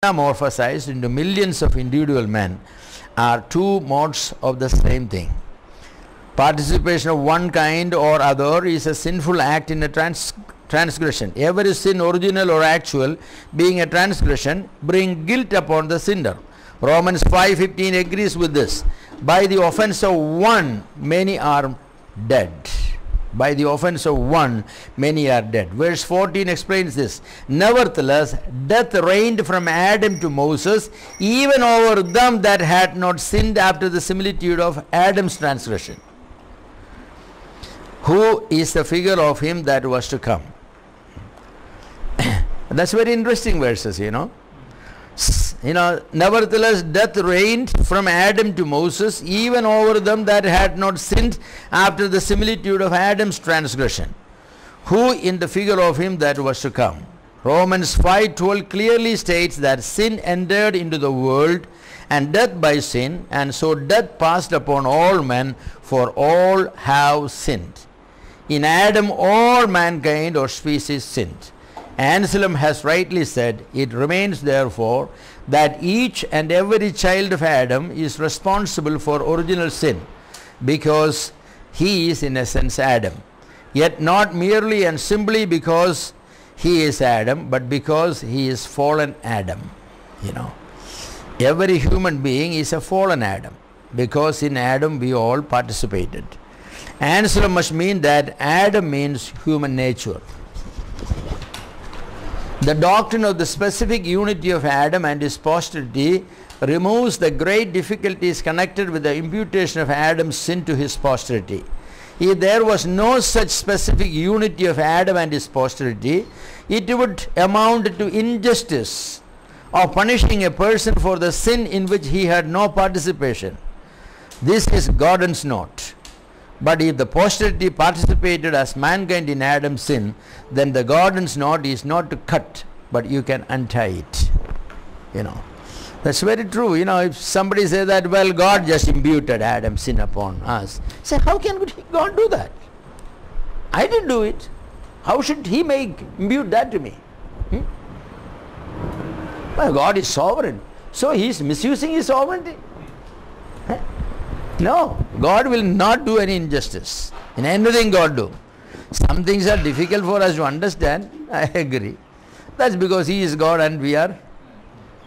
metamorphosized into millions of individual men are two modes of the same thing. Participation of one kind or other is a sinful act in a transgression. Every sin, original or actual, being a transgression, bring guilt upon the sinner. Romans 5:15 agrees with this. By the offense of one, many are dead. By the offense of one, many are dead. Verse 14 explains this. Nevertheless, death reigned from Adam to Moses, even over them that had not sinned after the similitude of Adam's transgression, who is the figure of him that was to come. That's very interesting verses, nevertheless, death reigned from Adam to Moses, even over them that had not sinned after the similitude of Adam's transgression, who in the figure of him that was to come. Romans 5:12 clearly states that sin entered into the world, and death by sin, and so death passed upon all men, for all have sinned. In Adam all mankind or species sinned. Anselm has rightly said, it remains therefore that each and every child of Adam is responsible for original sin, because he is in essence Adam. Yet not merely and simply because he is Adam, but because he is fallen Adam. Every human being is a fallen Adam, because in Adam we all participated. Anselm must mean that Adam means human nature. The doctrine of the specific unity of Adam and his posterity removes the great difficulties connected with the imputation of Adam's sin to his posterity. If there was no such specific unity of Adam and his posterity, it would amount to injustice of punishing a person for the sin in which he had no participation. This is Gordon's note. But if the posterity participated as mankind in Adam's sin, then the Gordon's knot is not to cut, but you can untie it. That's very true. If somebody says that, well, God just imputed Adam's sin upon us. Say, how can God do that? I didn't do it. How should he impute that to me? Well, God is sovereign. So he is misusing his sovereignty. No, God will not do any injustice in anything God do. Some things are difficult for us to understand, I agree. That's because he is God and we are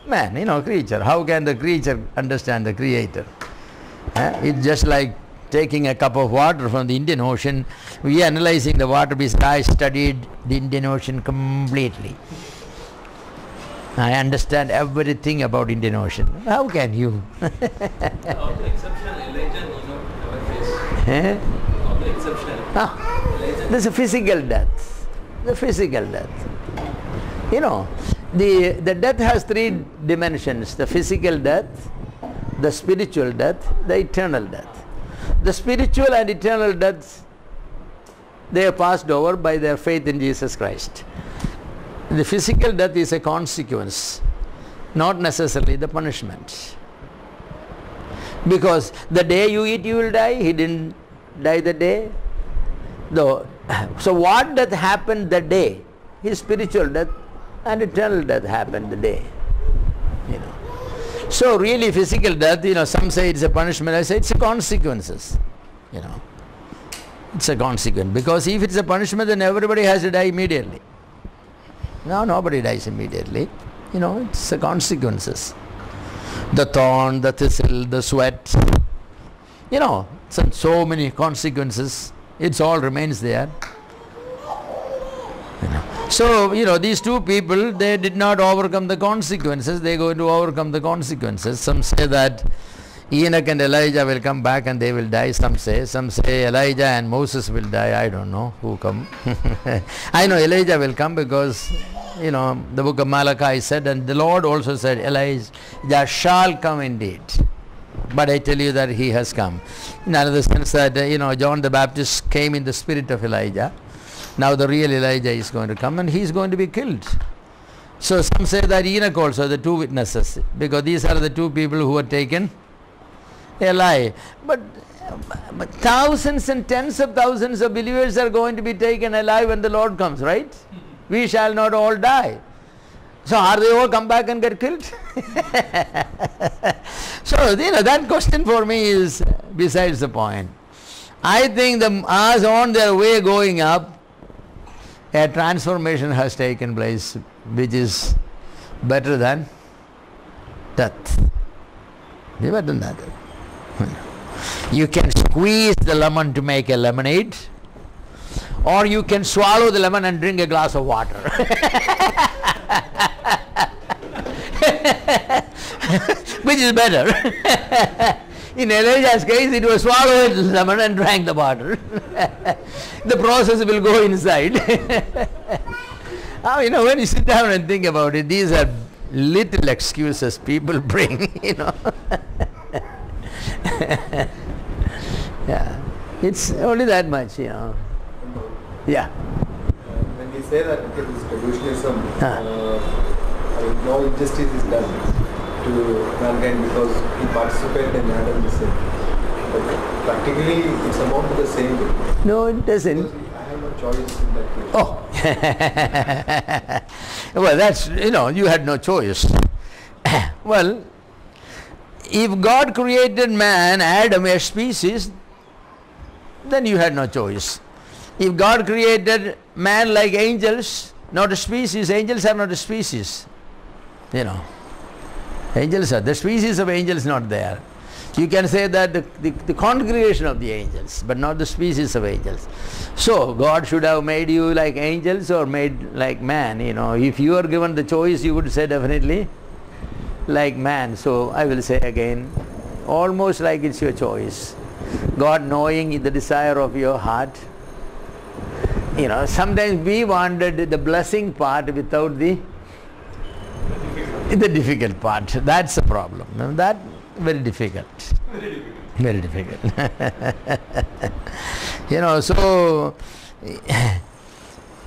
man, creature. How can the creature understand the creator? It's just like taking a cup of water from the Indian Ocean. We are analyzing the water because I studied the Indian Ocean completely. I understand everything about Indian Ocean. How can you? Of the exceptional Elijah, never faced. Of the exceptional. There's a physical death. The physical death. The death has three dimensions: the physical death, the spiritual death, the eternal death. The spiritual and eternal deaths, they are passed over by their faith in Jesus Christ. The physical death is a consequence, not necessarily the punishment. Because the day you eat, you will die. He didn't die the day. So what death happened the day? His spiritual death and eternal death happened the day. So really physical death, some say it's a punishment. I say it's a consequences. It's a consequence. Because if it's a punishment, then everybody has to die immediately. No, nobody dies immediately. It's the consequences. The thorn, the thistle, the sweat. So many consequences. It all remains there. So, these two people, they did not overcome the consequences. They are going to overcome the consequences. Some say that Enoch and Elijah will come back and they will die, some say. Some say Elijah and Moses will die. I don't know who come. I know Elijah will come because, the book of Malachi said, and the Lord also said, Elijah shall come indeed. But I tell you that he has come. In another sense that, John the Baptist came in the spirit of Elijah. Now the real Elijah is going to come and he is going to be killed. So some say that Enoch also, the two witnesses, because these are the two people who were taken alive. But thousands and tens of thousands of believers are going to be taken alive when the Lord comes, right? We shall not all die. So are they all come back and get killed? So that question for me is besides the point. I think as on their way going up, a transformation has taken place which is better than death. Better than that. You can squeeze the lemon to make a lemonade, or you can swallow the lemon and drink a glass of water. Which is better? In Elijah's case, it was swallowed the lemon and drank the water. The process will go inside. When you sit down and think about it, these are little excuses people bring, Yeah, it's only that much, Yeah. When we say that this delusionism, no injustice is done to mankind because he participated in Adam's sin. But practically, it's amount to the same thing. No, it doesn't. Because I have no choice in that case. Oh, well, that's, you had no choice. Well, if God created man, Adam, a species, then you had no choice. If God created man like angels, not a species, angels are not a species. Angels are, the species of angels not there. You can say that the congregation of the angels, but not the species of angels. So God should have made you like angels or made like man. If you are given the choice, you would say definitely like man. So I will say again, almost like it's your choice. God knowing the desire of your heart. Sometimes we wanted the blessing part without the difficult part. That's the problem. That very difficult. Very difficult. So,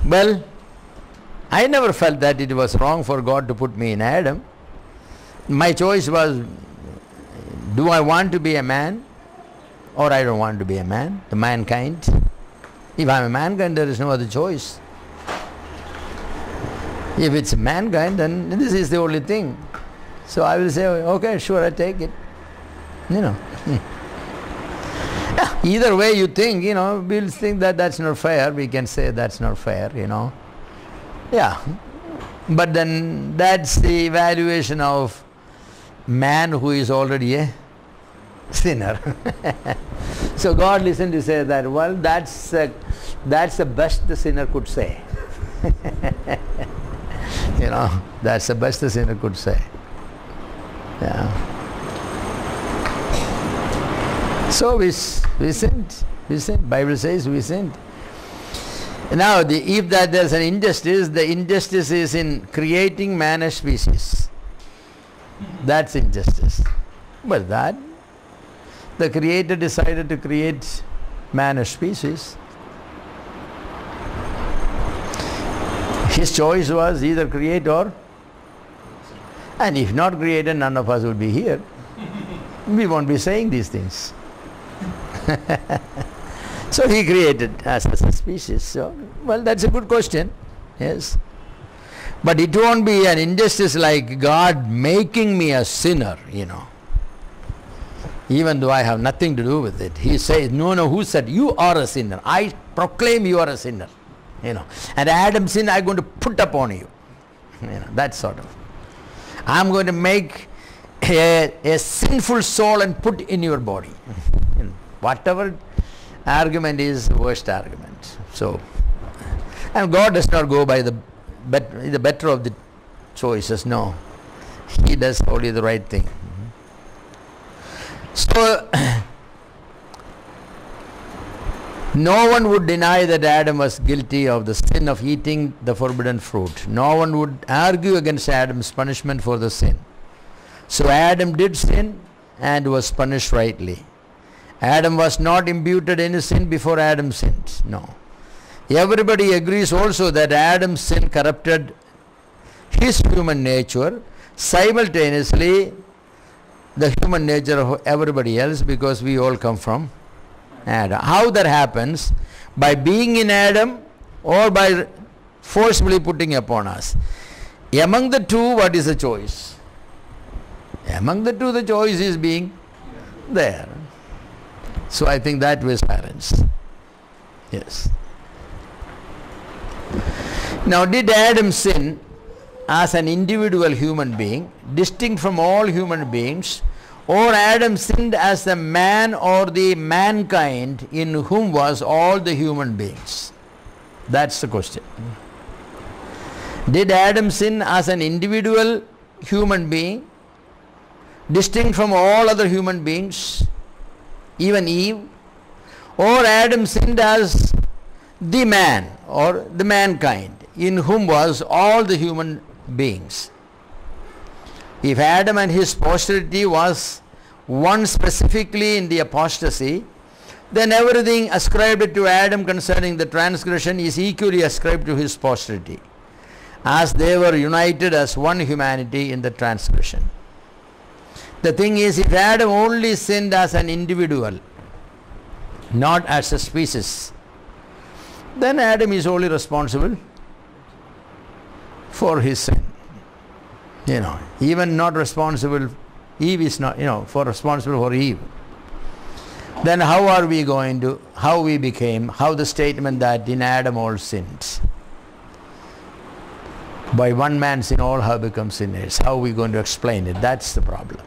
well, I never felt that it was wrong for God to put me in Adam. My choice was, do I want to be a man or I don't want to be a man, the mankind? If I'm a mankind, there is no other choice. If it's mankind, then this is the only thing. So I will say, okay, sure, I take it. Either way you think, we'll think that that's not fair. We can say that's not fair, Yeah. But then that's the evaluation of man who is already a sinner. So God listened to say that, well, that's the best the sinner could say. That's the best the sinner could say. Yeah. So we sinned. Bible says we sinned. Now, if that there's an injustice, the injustice is in creating man as species. That's injustice. But that, the Creator decided to create man as species. His choice was either create or, and if not created, none of us would be here. We won't be saying these things. So he created us as a species. So, well, that's a good question. Yes. But it won't be an injustice like God making me a sinner, Even though I have nothing to do with it. He says, no, who said? You are a sinner. I proclaim you are a sinner. And Adam's sin I'm going to put upon you. That sort of. I'm going to make a sinful soul and put in your body. Whatever argument is the worst argument. So, and God does not go by the better of the choices. No. He does only the right thing. So, no one would deny that Adam was guilty of the sin of eating the forbidden fruit. No one would argue against Adam's punishment for the sin. So Adam did sin and was punished rightly. Adam was not imputed any sin before Adam sinned. No. Everybody agrees also that Adam's sin corrupted his human nature, simultaneously the human nature of everybody else, because we all come from Adam. How that happens? By being in Adam or by forcibly putting upon us. Among the two, what is the choice? Among the two, the choice is being there. So I think that was silence. Yes. Now, did Adam sin as an individual human being, distinct from all human beings, or Adam sinned as the man or the mankind in whom was all the human beings? That's the question. Did Adam sin as an individual human being, distinct from all other human beings, even Eve, or Adam sinned as the man or the mankind in whom was all the human beings? If Adam and his posterity was one specifically in the apostasy, then everything ascribed to Adam concerning the transgression is equally ascribed to his posterity, as they were united as one humanity in the transgression. The thing is, if Adam only sinned as an individual, not as a species, then Adam is only responsible for his sin. Even not responsible, Eve is not, responsible for Eve. Then how we became, how the statement that in Adam all sins. By one man's sin all have become sinners. How are we going to explain it? That's the problem.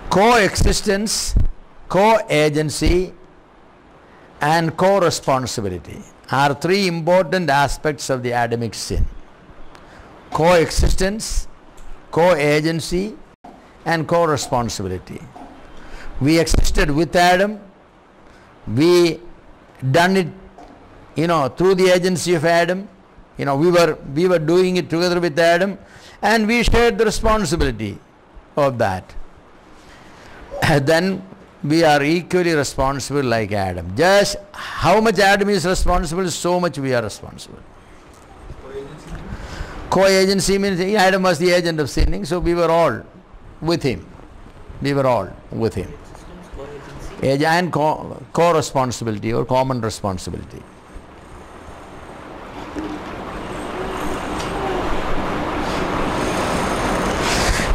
Coexistence, co-agency, and co-responsibility are three important aspects of the Adamic sin. Coexistence, co-agency, and co-responsibility. We existed with Adam. We done it, through the agency of Adam. We were doing it together with Adam, and we shared the responsibility of that. And then we are equally responsible like Adam. Just how much Adam is responsible, so much we are responsible. Co-agency means Adam was the agent of sinning, so we were all with him. And co-responsibility or common responsibility.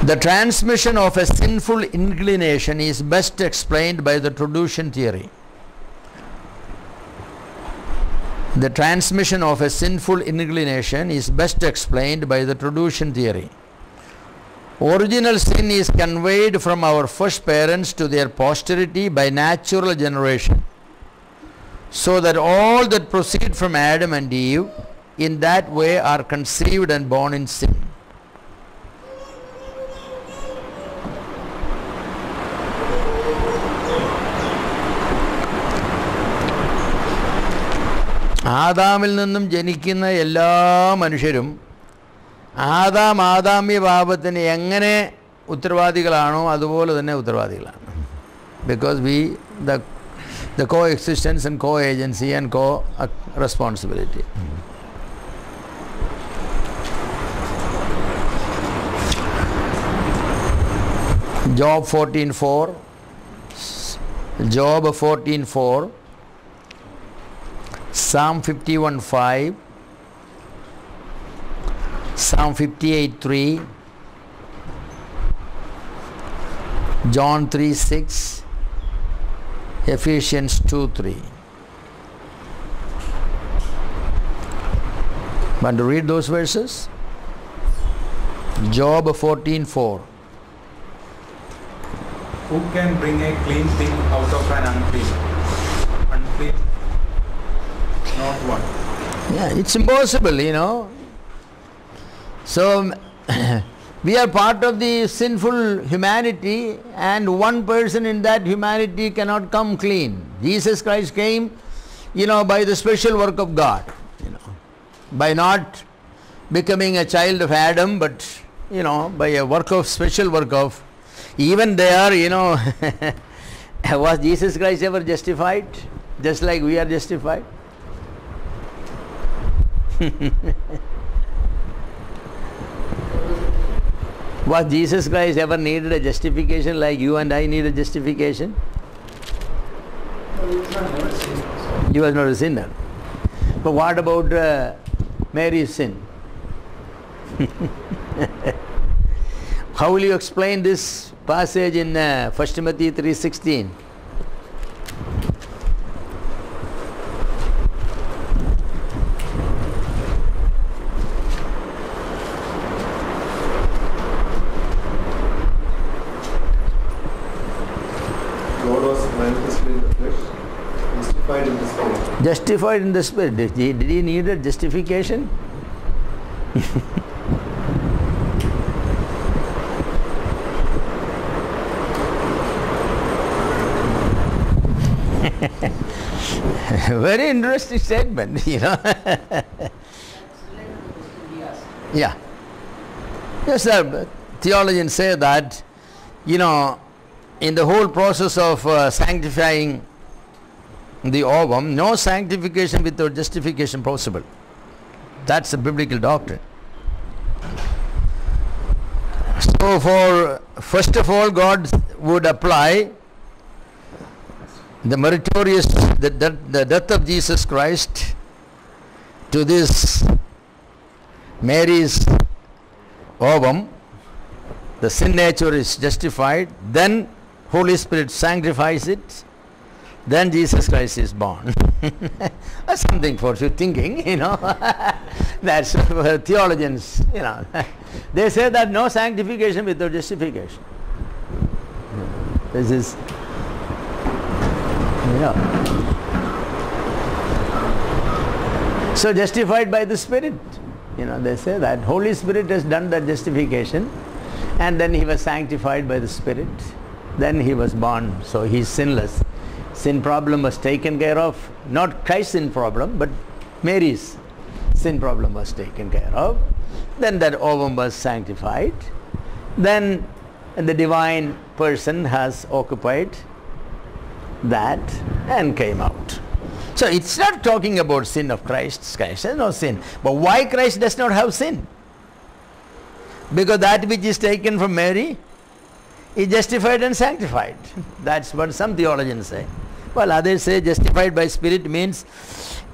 The transmission of a sinful inclination is best explained by the Traducian theory. The transmission of a sinful inclination is best explained by the Traducian theory. Original sin is conveyed from our first parents to their posterity by natural generation, so that all that proceed from Adam and Eve in that way are conceived and born in sin. ആദാമിൽ നിന്നും ജനിക്കുന്ന എല്ലാ മനുഷ്യരും ആദാമ്യ പാപത്തിന് എങ്ങനെ ഉത്തരവാദികളാണോ അതുപോലെ തന്നെ ഉത്തരവാദികളാണ്. Because the coexistence and co-agency and co-responsibility. Job 14:4, Job 14:4, Psalm 51:5, Psalm 58:3, John 3:6, Ephesians 2:3. Want to read those verses? Job 14:4. Who can bring a clean thing out of an unclean? Unclean, not one. Yeah, it's impossible, So, we are part of the sinful humanity, and one person in that humanity cannot come clean. Jesus Christ came, by the special work of God, by not becoming a child of Adam, but, by a special work of, even there, was Jesus Christ ever justified? Just like we are justified? Was Jesus Christ ever needed a justification like you and I need a justification? He was not a sinner. But what about Mary's sin? How will you explain this passage in 1 Timothy 3:16? God was manifested in the flesh, justified in the spirit. Justified in the spirit. Did he need a justification? Very interesting statement, you know. Yeah. Yes, sir. Theologians say that, you know, in the whole process of sanctifying the ovum, no sanctification without justification possible. That's a biblical doctrine. So first of all, God would apply the meritorious, the death of Jesus Christ to this Mary's ovum. The sin nature is justified, then Holy Spirit sanctifies it, then Jesus Christ is born. That's something for you thinking, you know. That's for theologians, you know. They say that no sanctification without justification. This is, you know. So justified by the Spirit, you know, they say that Holy Spirit has done that justification, and then he was sanctified by the Spirit, then he was born, so he is sinless. Sin problem was taken care of, not Christ's sin problem, but Mary's sin problem was taken care of. Then that ovum was sanctified. Then the divine person has occupied that and came out. So it's not talking about sin of Christ. Christ has no sin. But why Christ does not have sin? Because that which is taken from Mary is justified and sanctified. That's what some theologians say. Well, others say justified by Spirit means,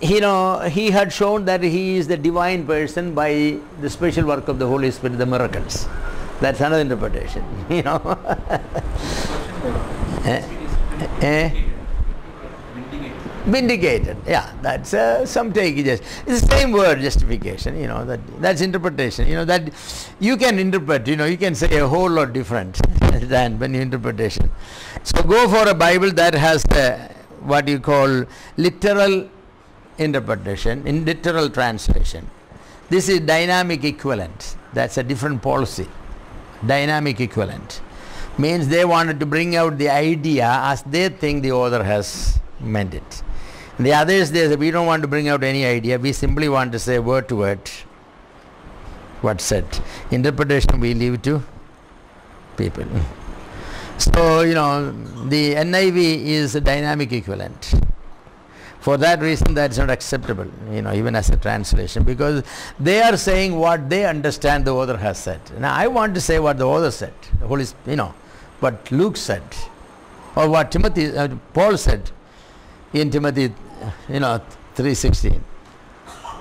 you know, he had shown that he is the divine person by the special work of the Holy Spirit, the miracles. That's another interpretation, you know. Vindicated, yeah, that's some take it. It's the same word, justification, you know, that's interpretation, you know, that you can interpret, you know, you can say a whole lot different than when you interpretation. So go for a Bible that has what you call literal interpretation, in literal translation. This is dynamic equivalent. That's a different policy. Dynamic equivalent means they wanted to bring out the idea as they think the author has meant it. The others, they say, we don't want to bring out any idea, we simply want to say word to word what's said. Interpretation we leave to people. So, you know, the NIV is a dynamic equivalent. For that reason, that's not acceptable, you know, even as a translation, because they are saying what they understand the author has said. Now, I want to say what the author said, the Holy, you know, what Luke said, or what Paul said in Timothy, you know, 3:16.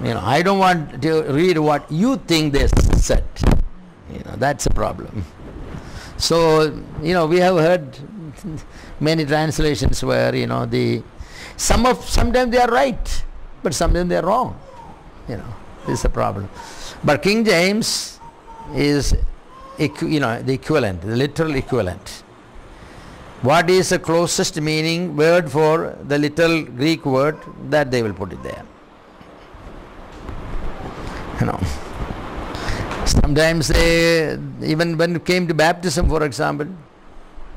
You know, I don't want to read what you think they said. You know, that's a problem. So, you know, we have heard many translations where, you know, sometimes they are right, but sometimes they are wrong. You know, this is a problem. But King James is, you know, the equivalent, the literal equivalent. What is the closest meaning word for the little Greek word, that they will put it there. You know, sometimes they, even when it came to baptism, for example,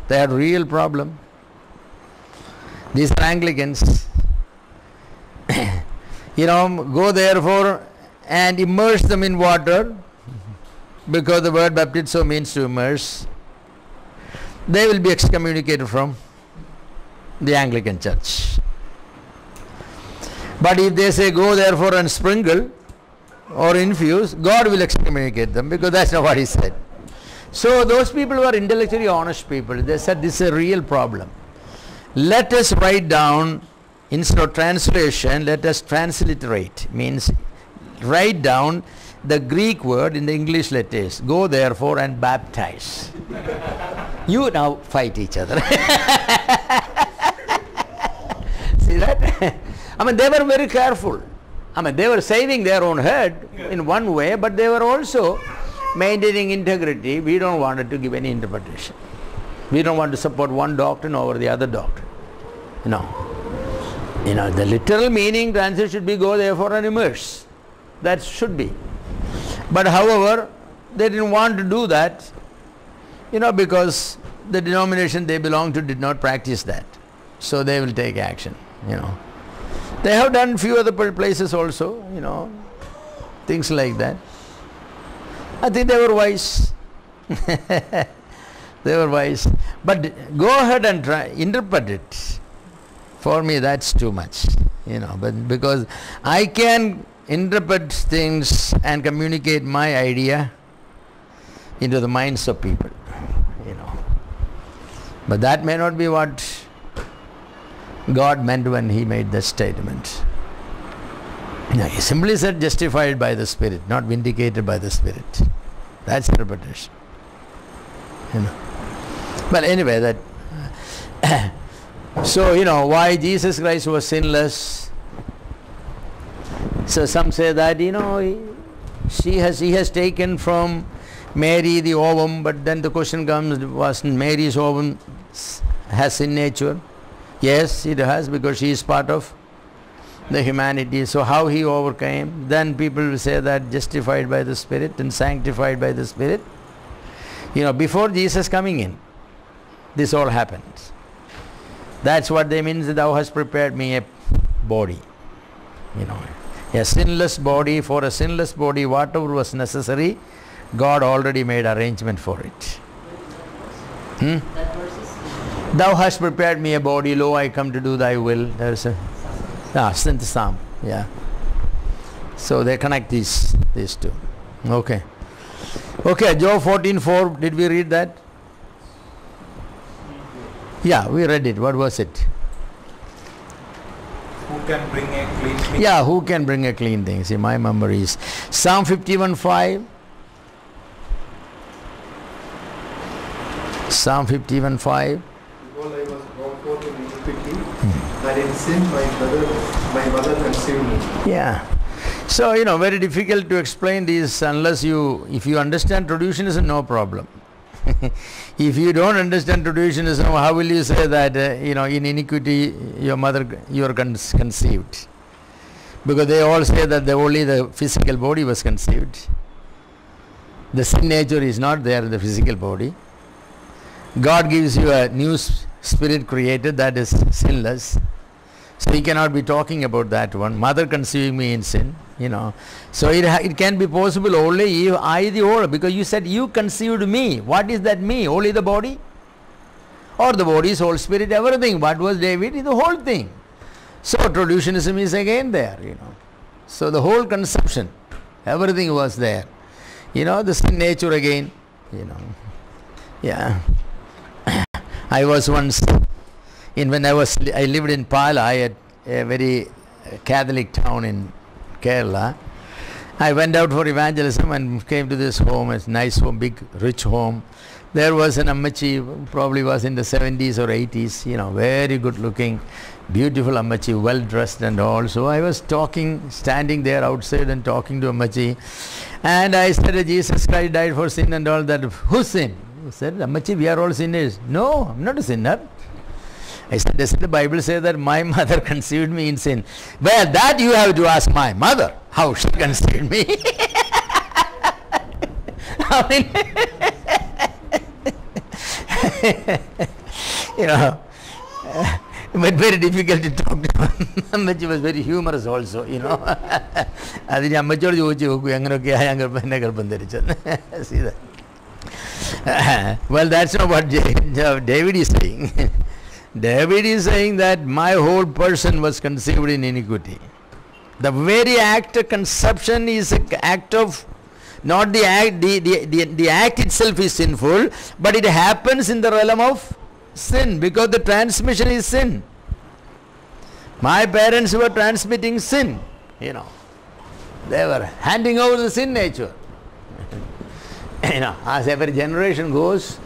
they had real problem. These are Anglicans. You know, go therefore and immerse them in water, because the word baptizo means to immerse. They will be excommunicated from the Anglican Church. But if they say go therefore and sprinkle or infuse, God will excommunicate them, because that's not what he said. So those people were intellectually honest people. They said this is a real problem. Let us write down, instead of translation, let us transliterate. Means write down the Greek word in the English letters. Go therefore and baptize. You now fight each other. See that? I mean, they were very careful. I mean, they were saving their own head in one way, but they were also maintaining integrity. We don't want to give any interpretation. We don't want to support one doctrine over the other doctrine. No. The literal meaning translation should be go therefore and immerse. That should be. But however, they didn't want to do that, because the denomination they belong to did not practice that. So they will take action, They have done few other places also, things like that. I think they were wise. They were wise. But go ahead and try, interpret it. For me, that's too much, but because I can interpret things and communicate my idea into the minds of people, But that may not be what God meant when He made the statement. He simply said justified by the Spirit, not vindicated by the Spirit. That's interpretation. But anyway, that so why Jesus Christ was sinless. So some say that he has taken from Mary the ovum, but then the question comes, wasn't Mary's ovum has sin nature? Yes, it has, because she is part of the humanity. So how he overcame? Then people will say that justified by the Spirit and sanctified by the Spirit. Before Jesus coming in, this all happened. That's what they mean, thou hast prepared me a body. A sinless body. For a sinless body, whatever was necessary, God already made arrangement for it. That verse is, thou hast prepared me a body, lo, I come to do thy will. There's a Psalm. Yeah. So they connect these two. Okay. Okay, Job 14:4, did we read that? Yeah, we read it. What was it? Who can bring a clean thing? Yeah, who can bring a clean thing? See, my memory is Psalm 51:5. Psalm 51:5. Behold, I was brought forth in iniquity, and in sin my mother conceived me. Yeah. So, very difficult to explain these unless if you understand traditionism, no problem. If you don't understand traditionism, how will you say that, in iniquity you are conceived? Because they all say that only the physical body was conceived. The sin nature is not there in the physical body. God gives you a new spirit created that is sinless. So he cannot be talking about that one. Mother conceiving me in sin, So it can be possible only if I the whole, because you said you conceived me. What is that me? Only the body? Or the body, soul, spirit, everything. What was David? The whole thing. So traditionism is again there, So the whole conception, everything was there. The sin nature again, Yeah. I was once when I lived in Pala, a very Catholic town in Kerala. I went out for evangelism and came to this home, a nice home, big, rich home. There was an Ammachi, probably was in the 70s or 80s, very good looking, beautiful Ammachi, well dressed and all. So I was standing there outside and talking to Ammachi. And I said, Jesus Christ died for sin and all that. Who sinned? He said, Ammachi, we are all sinners. No, I'm not a sinner. I said, does the Bible say that my mother conceived me in sin? Well, that you have to ask my mother, how she conceived me. I mean, but very difficult to talk to her. Ammachi was very humorous also, അതിന് അമ്മച്ചോട് ചോദിച്ചു നോക്കൂ എങ്ങനെയൊക്കെ see that. Well, that's not what David is saying. David is saying that my whole person was conceived in iniquity. The very act of conception is an act of, not the act, the act itself is sinful, but it happens in the realm of sin, because the transmission is sin. My parents were transmitting sin, They were handing over the sin nature. As every generation goes,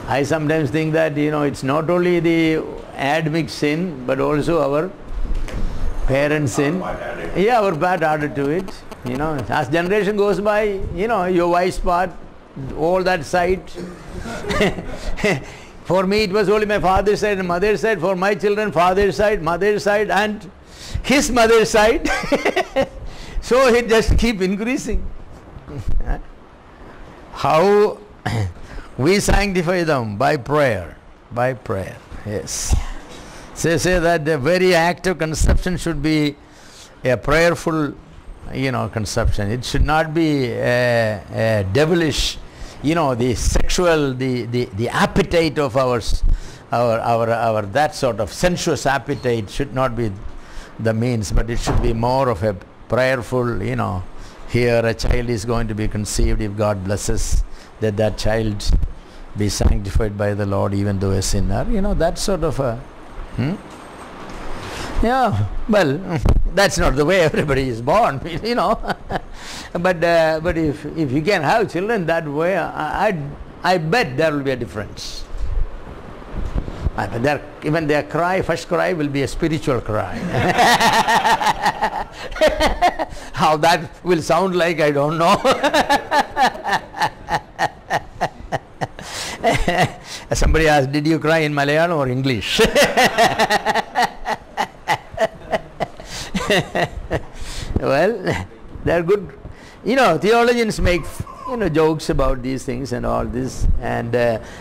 I sometimes think that, it's not only the Adamic sin, but also our parents' sin. Yeah, our part added to it. As generation goes by, your wife's part, all that side. For me, it was only my father's side and mother's side. For my children, father's side, mother's side, and his mother's side. So it just keep increasing. How we sanctify them? By prayer. By prayer. Yes. Say that the very act of conception should be a prayerful, conception. It should not be a devilish, the sexual, the appetite of our that sort of sensuous appetite should not be the means, but it should be more of a prayerful, here a child is going to be conceived, if God blesses, that child be sanctified by the Lord even though a sinner, that sort of a yeah, well, that's not the way everybody is born, but if you can have children that way, I bet there will be a difference. Even their first cry will be a spiritual cry. How that will sound like, I don't know. Somebody asked, did you cry in Malayalam or English? Well, they're good. Theologians make jokes about these things and all this. And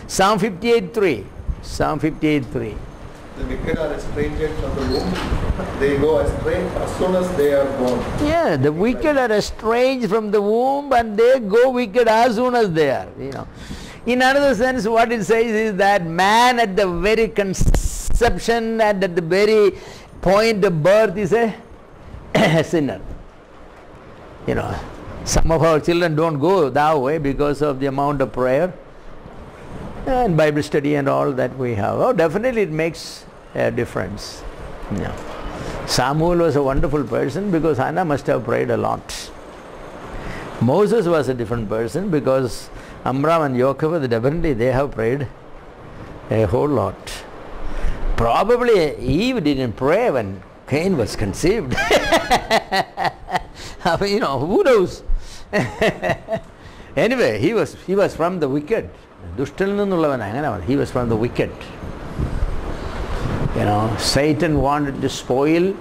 Psalm 58:3. Psalm 58:3. The wicked are estranged from the womb. They go astray as soon as they are born. Yeah, the wicked are estranged from the womb and they go wicked as soon as they are. In another sense, what it says is that man at the very conception and at the very point of birth is a sinner. Some of our children don't go that way because of the amount of prayer and Bible study and all that we have. Oh, definitely it makes a difference. Samuel was a wonderful person because Hannah must have prayed a lot. Moses was a different person because Amram and Jochebed, definitely they have prayed a whole lot. Probably Eve didn't pray when Cain was conceived. Who knows? Anyway, he was from the wicked. He was from the wicked. Satan wanted to spoil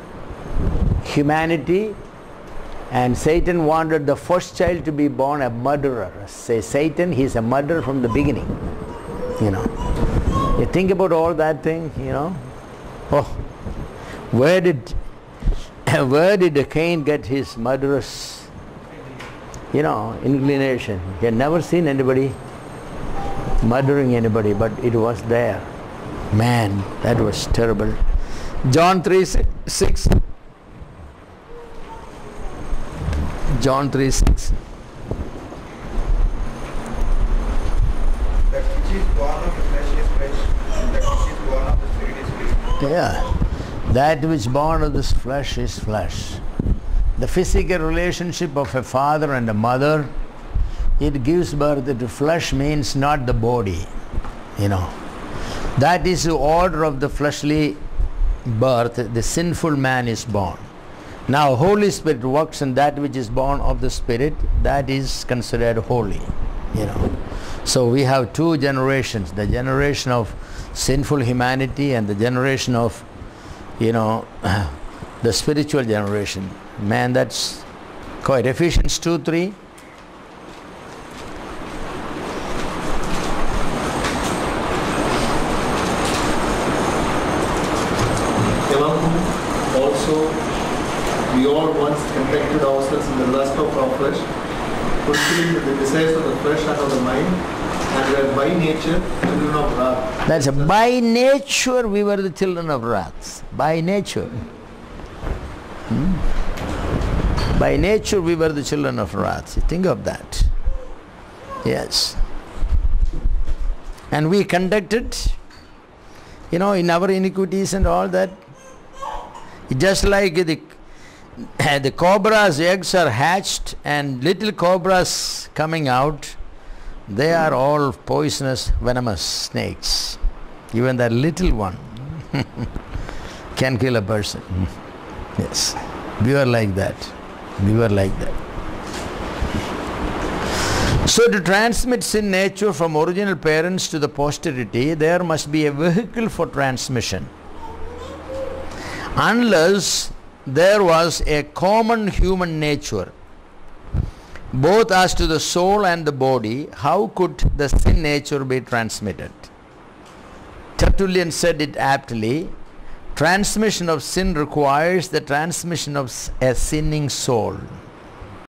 humanity, and Satan wanted the first child to be born a murderer. Say Satan, he's a murderer from the beginning. You think about all that thing, Oh, where did Cain get his murderous, inclination? He had never seen anybody murdering anybody, but it was there. Man, that was terrible. John 3:6. John 3:6. That which is born of the flesh is flesh, and that which is born of the spirit is spirit. Yeah, that which born of this flesh is flesh. The physical relationship of a father and a mother, it gives birth to flesh, means not the body. That is the order of the fleshly birth. The sinful man is born. Now Holy Spirit works in that which is born of the Spirit, that is considered holy. So we have two generations, the generation of sinful humanity and the generation of the spiritual generation. Man, that's quite. Ephesians 2:3. Also, we all once conducted ourselves in the lust of our flesh, fulfilling the desires of the flesh and of the mind, and were by nature children of wrath. That's by nature we were the children of wrath. By nature. By nature we were the children of wrath. Think of that. Yes. And we conducted, in our iniquities and all that, just like the cobra's eggs are hatched and little cobras coming out, they are all poisonous, venomous snakes. Even that little one can kill a person. Yes. Beware like that. Beware like that. So to transmit sin nature from original parents to the posterity, there must be a vehicle for transmission. Unless there was a common human nature, both as to the soul and the body, how could the sin nature be transmitted? Tertullian said it aptly, transmission of sin requires the transmission of a sinning soul.